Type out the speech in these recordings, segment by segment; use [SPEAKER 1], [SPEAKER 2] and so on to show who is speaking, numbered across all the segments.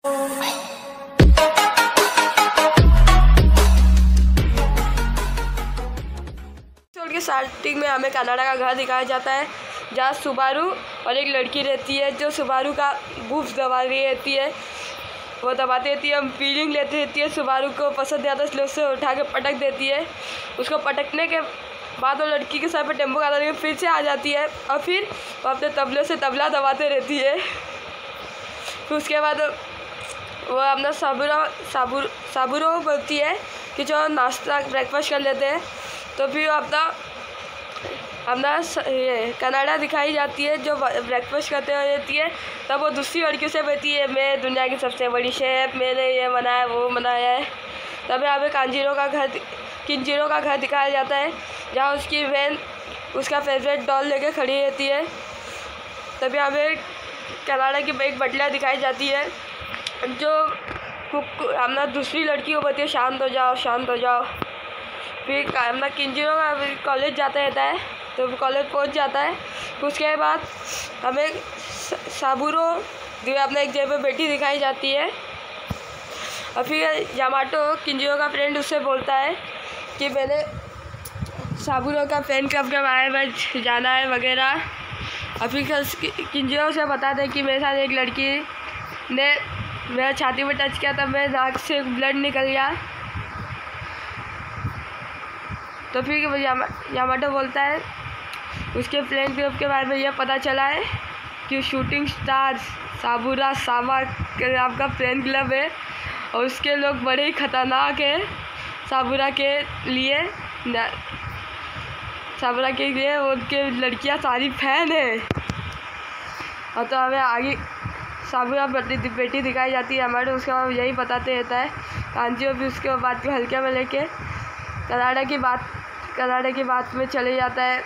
[SPEAKER 1] के स्टार्टिंग में हमें कनाडा का घर दिखाया जाता है जहाँ सुबारू और एक लड़की रहती है जो सुबारू का बूफ दबा रही रहती है। वो दबाती रहती है, हम फीलिंग लेती रहती है। सुबारू को पसंद आता है इसलिए उससे उठा के पटक देती है। उसको पटकने के बाद वो लड़की के सर पे टेम्पो का आता है, फिर से आ जाती है और फिर वो अपने तबले से तबला दबाते रहती है। फिर उसके बाद वो अपना साबुरो बोलती है कि जो नाश्ता ब्रेकफास्ट कर लेते हैं। तो फिर अपना ये कनाडा दिखाई जाती है जो ब्रेकफास्ट करते हुए रहती है। तब वो दूसरी लड़कियों से कहती है मैं दुनिया की सबसे बड़ी शेफ, मैंने ये बनाया वो बनाया है। तब यहाँ पे किंजीरो का घर दिखाया जाता है जहाँ उसकी बहन उसका फेवरेट डॉल लेके खड़ी रहती है। तब यहाँ पे कनाडा की एक बटलर दिखाई जाती है जो अपना दूसरी लड़की को बोलती है शांत हो जाओ शांत हो जाओ। फिर अपना किंजीरो का कॉलेज जाता रहता है तो कॉलेज पहुंच जाता है। फिर उसके बाद हमें साबुरो जो अपना एक जगह पे बैठी दिखाई जाती है। और फिर यामाटो किंजीरो का फ्रेंड उससे बोलता है कि मैंने साबुरो का फैन क्लब के बारे में जाना है वगैरह। और फिर किंजीरो से बताते कि मेरे साथ एक लड़की ने मेरा छाती में टच किया तब मेरे नाक से ब्लड निकल गया। तो फिर यामाटो बोलता है उसके फ्रेंड क्लब के बारे में यह पता चला है कि शूटिंग स्टार साबुरा सामा आपका फ्रेंड क्लब है और उसके लोग बड़े ही खतरनाक हैं। साबुरा के लिए उनके लड़कियां सारी फैन है। और तो हमें आगे साबुरा बेटी दिखाई जाती है हमारे। उसके बाद यही बताते रहता है कांजियो भी उसके बाद हल्के में लेके कनाडा की बात में चले जाता है।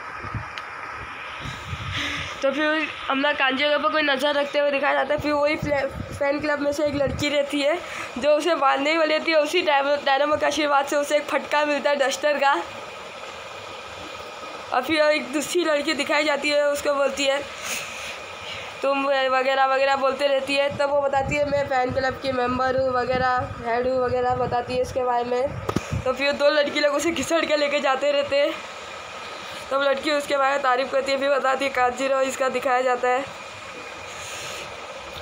[SPEAKER 1] तो फिर अपना कांजियो के ऊपर कोई नज़र रखते हुए दिखाया जाता है। फिर वही फैन क्लब में से एक लड़की रहती है जो उसे बांधने वाली रहती है। उसी डायनामो के आशीर्वाद से उसे एक फटका मिलता है डस्टर का। और फिर एक दूसरी लड़की दिखाई जाती है, उसको बोलती है तुम वगैरह वगैरह बोलते रहती है। तब वो बताती है मैं फ़ैन क्लब की मेंबर हूँ वगैरह हेड हूँ वगैरह बताती है इसके बारे में। तो फिर दो लड़की लोग उसे घिसड़ के लेके जाते रहते हैं। तब लड़की उसके बारे में तारीफ़ करती है। फिर बताती है कांजिरो इसका दिखाया जाता है।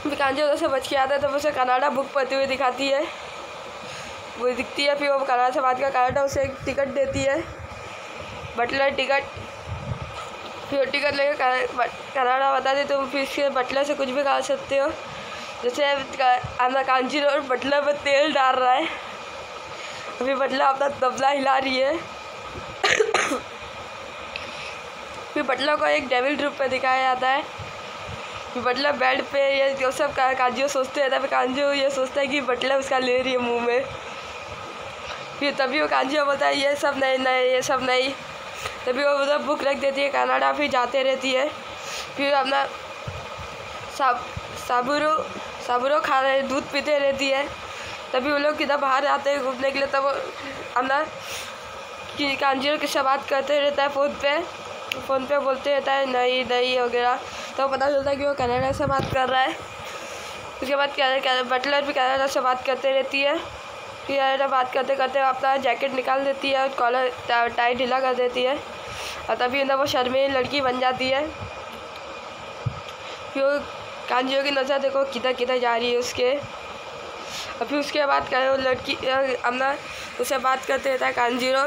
[SPEAKER 1] फिर कांजिरो से बच के आता है तब उसे कनाडा बुक पढ़ती हुई दिखाती है, वो दिखती है। फिर वो कनाडा से बात कर कनाडा उसे एक टिकट देती है, बटलर टिकट। फिर टिकट लेकर कनाडा बता दे तुम फिर इसके बटलर से कुछ भी खा सकते हो। जैसे अपना कांजिरो और बटलर पर तेल डाल रहा है। अभी बटलर अपना तबला हिला रही है। फिर बटलर को एक डेविल रूप पे दिखाया जाता है। फिर बटलर बेड पे ये जो सब कांजियो सोचते रहता है। फिर कांजियो ये सोचता है कि बटलर उसका ले रही है मुंह में। फिर तभी वो कांजियो बोलता है ये सब नहीं। तभी वो मतलब बुक रख देती है कनाडा। फिर जाते रहती है। फिर अपना साबुरो खा रहे दूध पीते रहती है। तभी वो लोग किधर बाहर आते हैं घूमने के लिए। तब अपना कांजिरो के साथ बात करते रहता है फ़ोन पे बोलते रहता है नहीं वगैरह। तो पता चलता है कि वो कनाडा से बात कर रहा है। उसके बाद बटलर भी कनाडा से बात करते रहती है। फिर कनाडा बात करते करते अपना जैकेट निकाल देती है और कॉलर टाई ढीला कर देती है। और तभी अंदर वो शर्मीली लड़की बन जाती है। फिर कांजियो की नज़र देखो किधर जा रही है उसके। और फिर उसके बाद वो लड़की अपना उससे बात करते रहता है कांजिरो।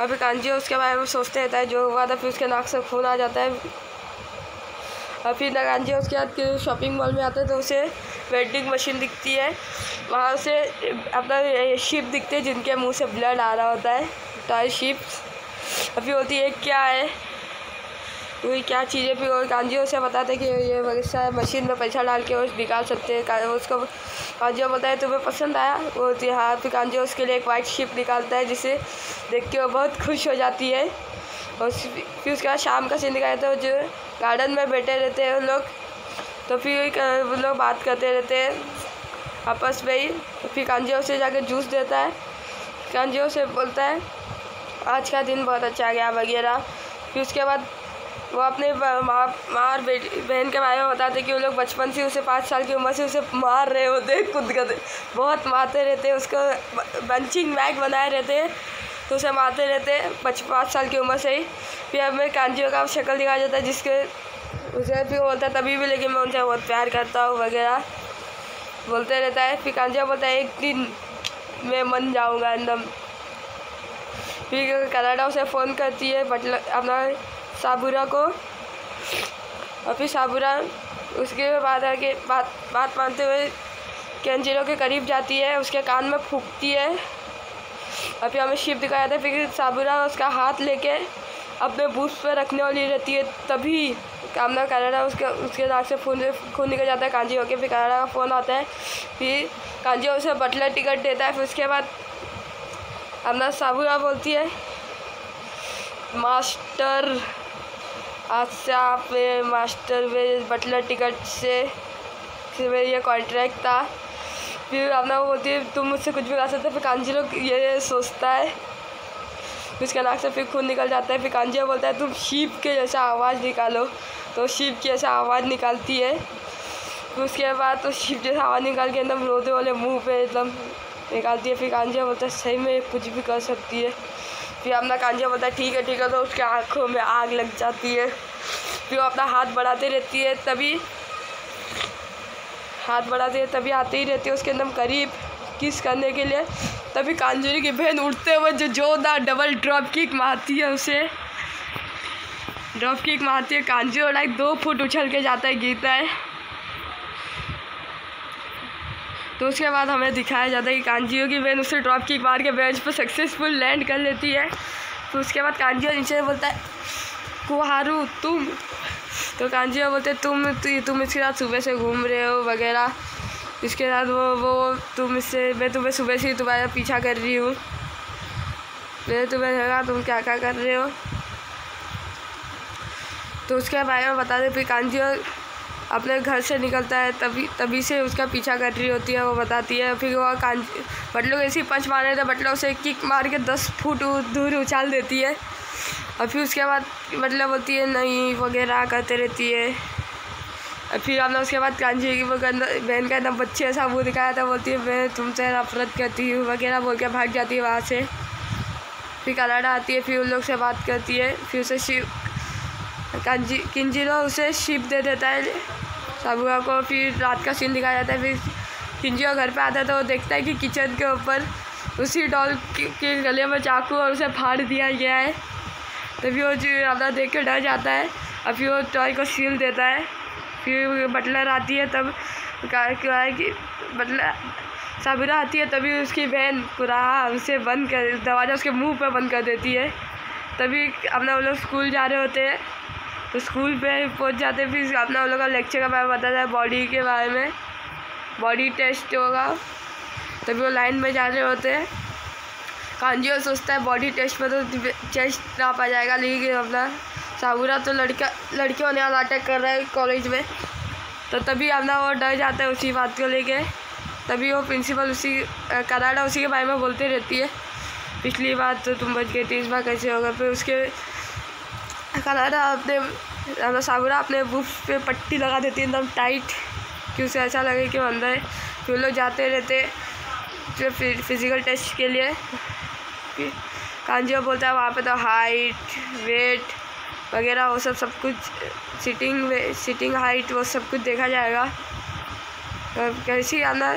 [SPEAKER 1] और फिर कांजियो उसके बारे में सोचते रहता है जो हुआ था। फिर उसके नाक से खून आ जाता है। और फिर कांजियो उसके बाद शॉपिंग मॉल में आता है तो उसे वेंडिंग मशीन दिखती है। वहाँ उसे अपना शिप दिखते हैं जिनके मुंह से ब्लड आ रहा होता है, टॉय शिप्स। और फिर होती है क्या है वही क्या चीज़ है। फिर वो कांजियो से बताते कि ये वैसा मशीन में पैसा डाल के वो निकाल सकते हैं। उसको कांजियो बोलता है तुम्हें पसंद आया, वो होती है हाँ। फिर कांजियो उसके लिए एक वाइट शिप निकालता है जिसे देख के वो बहुत खुश हो जाती है। और फिर उसके बाद शाम का सीन दिखाया था जो गार्डन में बैठे रहते हैं वो लोग। तो फिर वो लोग बात करते रहते हैं आपस में ही। फिर कांजियो से जाकर जूस देता है। कांजियो से बोलता है आज का दिन बहुत अच्छा गया वगैरह। फिर उसके बाद वो अपने माँ और बहन के बारे में बताते कि वो लोग बचपन से उसे 5 साल की उम्र से उसे मार रहे होते, खुद कर बहुत मारते रहते, उसको पंचिंग बैग बनाए रहते, तो उसे मारते रहते 5 साल की उम्र से ही। फिर हमें कांजियो का शक्ल दिखाया जाता है जिसके उसे फिर बोलता है तभी भी लेकिन मैं उनसे बहुत प्यार करता हूँ वगैरह बोलते रहता है। फिर कांजियो बोलता है एक दिन मैं मन जाऊँगा एकदम। फिर कनाडा उसे फ़ोन करती है बटलर अपना साबुरा को, और फिर साबुरा उसके बाद आके बात मानते हुए केंजिरो के करीब जाती है, उसके कान में फूंकती है, और फिर हमें शिप दिखाया जाता है। फिर साबुरा उसका हाथ लेके अपने बूथ पर रखने वाली रहती है, तभी कामना कनाडा उसके नाक से खून निकल जाता है कांजियो के। फिर कनाडा का फ़ोन आता है, फिर कांजियो उसे बटलर टिकट देता है। फिर उसके बाद अपना साबुरा बोलती है मास्टर आज से आप मास्टर में बटलर टिकट से ये कॉन्ट्रैक्ट था। फिर अपना वो बोलती है तुम मुझसे कुछ भी कर सकते। फिर कांजिरो ये सोचता है, उसके नाक से फिर खून निकल जाता है। फिर कांजिरो बोलता है तुम शीप के जैसा आवाज़ निकालो, तो शीप की ऐसा आवाज़ निकालती है। फिर उसके बाद तो शीप जैसा आवाज़ निकाल के एकदम रोते वाले मुँह पे एकदम निकालती है। फिर कांजियो बोलता है सही में कुछ भी कर सकती है। फिर अपना कांजियो बोलता है ठीक है, तो उसके आँखों में आग लग जाती है। फिर वो अपना हाथ बढ़ाते रहती है, तभी आते ही रहती है उसके एकदम करीब किस करने के लिए। तभी कांजियो की बहन उठते हुए जो जोरदार डबल ड्रॉप किक मारती है, कांजियो लाइक 2 फुट उछल के जाता है, गिरता है। तो उसके बाद हमें दिखाया जाता है कि कांजियो की बहन उसे ड्रॉप किक मार के बेंच पर सक्सेसफुल लैंड कर लेती है। तो उसके बाद कांजियो नीचे बोलता है कुहारू तुम, तो कांजियो बोलते तुम इसके साथ सुबह से घूम रहे हो वगैरह, इसके साथ मैं तुम्हें सुबह से तुम्हारा पीछा कर रही हूँ, मैंने तुम्हें लगा तुम क्या कर रहे हो। तो उसके बारे में बता दे। फिर कांजियो अपने घर से निकलता है, तभी से उसका पीछा कर रही होती है, वो बताती है। फिर वो बटलों ऐसे ही पंच मार रहे थे, बटलों से किक मार के 10 फुट दूर उछाल देती है। और फिर उसके बाद मतलब बोलती है नहीं वगैरह करते रहती है। और फिर हमने उसके बाद कांजियो की बहन का एकदम बच्चे ऐसा मुँह दिखाया था, बोलती है मैं तुमसे नफरत करती हूँ वगैरह बोल के भाग जाती है वहाँ से। फिर कनाडा आती है, फिर उन लोग से बात करती है। फिर उसे किंजिरो उसे शिप दे देता है साबुरा को। फिर रात का सीन दिखाया जाता है। फिर किंजिरो घर पे आता है तो वो देखता है कि किचन के ऊपर उसी डॉल के गले में चाकू और उसे फाड़ दिया गया है। तभी वो अपना देख के डर जाता है, और फिर वो टॉय को सील देता है। फिर बटलर आती है, तब क्या है कि बटलर साबुरा आती है, तभी उसकी बहन कुराहा उसे दरवाज़ा उसके मुंह पे बंद कर देती है। तभी अपना वो लोग स्कूल जा रहे होते हैं, तो स्कूल पे पहुंच जाते। फिर अपना वो लोग का लेक्चर का बारे में बताता है, बॉडी के बारे में, बॉडी टेस्ट होगा। तभी वो लाइन में जा रहे होते हैं। कांजियो सोचता है बॉडी टेस्ट में तो चेस्ट ना पा जाएगा, लेकिन अपना साबुरा तो लड़कियों ने अटैक कर रहा है कॉलेज में। तो तभी अपना वो डर जाता है उसी बात को लेके। तभी वो प्रिंसिपल कनाडा उसी के बारे में बोलते रहती है, पिछली बार तो तुम बच गई थी, इस बार कैसे होगा। फिर उसके कनाडा साबुरा अपने बुफ पे पट्टी लगा देती है एकदम टाइट, कि उसे ऐसा लगे कि वो अंदर है। फिर लोग जाते रहते जो फिज़िकल टेस्ट के लिए। कांजियो बोलता है वहाँ पे तो हाइट वेट वगैरह वो सब कुछ, सिटिंग हाइट वो सब कुछ देखा जाएगा। कैसी आना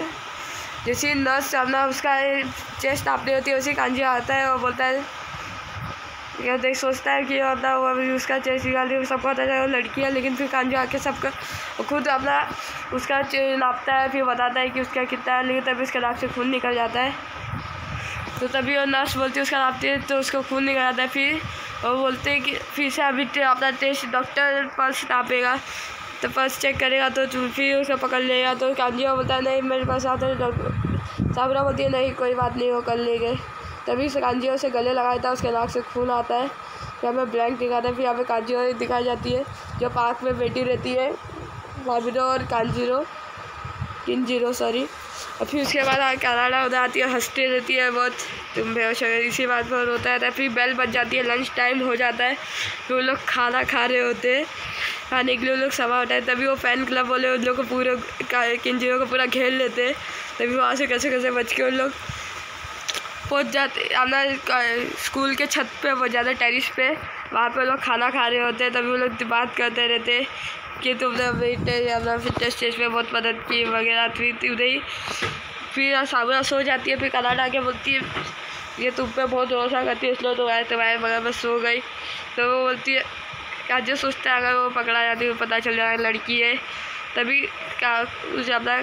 [SPEAKER 1] जैसी नर्स अपना उसका चेस्ट नापनी होती है, उसी कांजियो आता है और बोलता है यह देख सोचता है कि होता वो अभी उसका चेस्ट निकाल दी, सबको पता है वो लड़की है। लेकिन फिर कांजियो आके सबका खुद अपना उसका नापता है, फिर बताता है कि उसका कितना है। लेकिन तभी उसके नाक से खून निकल जाता है। तो तभी वो नर्स बोलती है उसका नापती है, तो उसको खून निकल जाता है। फिर वो बोलते हैं कि फिर से अभी अपना टेस्ट डॉक्टर पल्स नापेगा, तो पल्स चेक करेगा तो फिर उसे पकड़ लेगा। तो कांजियो बोलता है नहीं मेरे पास आता है। डॉक्टर साबुरा बोलती है नहीं कोई बात नहीं, वो कर लेंगे। तभी से कांजियो से गले लगाया था, उसके नाक से खून आता है। फिर हमें ब्लैंक दिखाता है। फिर यहाँ पे कांजियो दिखाई जाती है जो पार्क में बैठी रहती है, साबुरा और कांजिरो। किंजिरो सॉरी। और फिर उसके बाद कनाडा उधर आती है, हंसती रहती है बहुत, तुम बेहोश हो गए इसी बात पर रोता है। फिर बेल बज जाती है, लंच टाइम हो जाता है, फिर वो लोग खाना खा रहे होते हैं, खाने के लिए वो लोग सभा होता है। तभी वो फैन क्लब वाले उन लोग को पूरे किंजिरो को पूरा घेर लेते हैं। तभी वहाँ से कैसे कैसे बच के उन लोग पहुँच जाते अपना स्कूल के छत पे, वो ज़्यादा टेरिस पे, वहाँ पे लोग खाना खा रहे होते हैं। तभी वो लोग बात करते रहते कि तुमने बेटे अपना फिटनेस स्टेज पे बहुत मदद की वगैरह। फिर उधर ही फिर साबुरा सो जाती है। फिर कनाडा आके बोलती है ये तुम पे बहुत भरोसा करती है, इसलिए तुम्हारे बगल में सो गई। तो वो बोलती है क्या जो सोचता है अगर वो पकड़ा जाती है, पता चल जाए लड़की है। तभी उसे अपना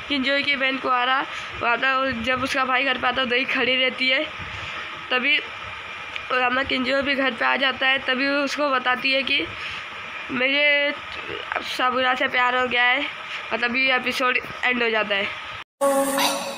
[SPEAKER 1] किंजिरो की बहन को आ रहा वहाँ, जब उसका भाई घर पे आता है उधर खड़ी रहती है। तभी अपना किंजिरो भी घर पे आ जाता है। तभी वो उसको बताती है कि मुझे साबुरा से प्यार हो गया है, और तभी एपिसोड एंड हो जाता है।